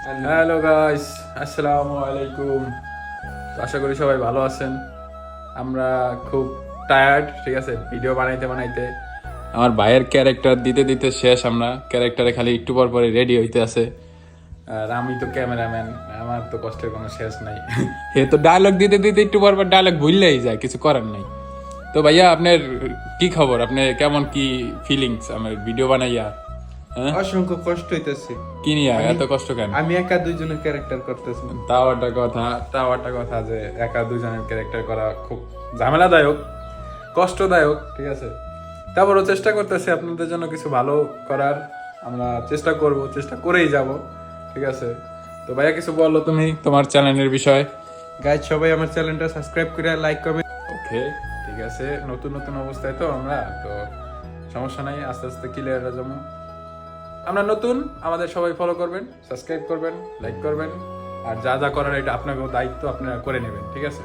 Hello guys, আসসালামু আলাইকুম। আশা করি সবাই ভালো আছেন। আমরা খুব টায়ার্ড, ঠিক আছে, ভিডিও বানাইতে বানাইতে আমার ভাইয়ের ক্যারেক্টার দিতে দিতে শেষ। আমরা ক্যারেক্টারে খালি একটু পর পরে রেডি হইতে আছে, আর আমি তো ক্যামেরাম্যান, আমার তো কষ্টের কোনো শেষ নাই। এ তো ডায়লগ দিতে দিতে একটু পর পর ডায়লগ ভুললেই যায়, কিছু করার নাই। তো ভাইয়া, আপনার কি খবর? আপনি কেমন, কি ফিলিংস আমার ভিডিও বানাইয়া? হ্যাঁ, অসংখ্য কষ্ট হইতেছে। কি নিয়ে এত কষ্ট কেন? আমি একা দুইজনের ক্যারেক্টার করতেছি। তাও একটা কথা যে একা দুজনের ক্যারেক্টার করা খুব ঝামেলাদায়ক, কষ্টদায়ক, ঠিক আছে। তারপরও চেষ্টা করতেছি আপনাদের জন্য কিছু ভালো করার। আমরা চেষ্টা করব, চেষ্টা করেই যাব, ঠিক আছে। তো ভাইয়া, কিছু বললো তুমি তোমার চ্যানেলের বিষয়। গাইজ, সবাই আমার চ্যানেলটা সাবস্ক্রাইব করে লাইক কমেন্ট। ওকে, ঠিক আছে। নতুন নতুন অবস্থায় তো আমরা, তো সমস্যা নাই, আস্তে আস্তে ক্লিয়ার হয়ে যাবো। আমরা নতুন, আমাদের সবাই ফলো করবেন, সাবস্ক্রাইব করবেন, লাইক করবেন, আর যা যা করার এটা আপনাকেও দায়িত্ব, আপনারা করে নেবেন, ঠিক আছে।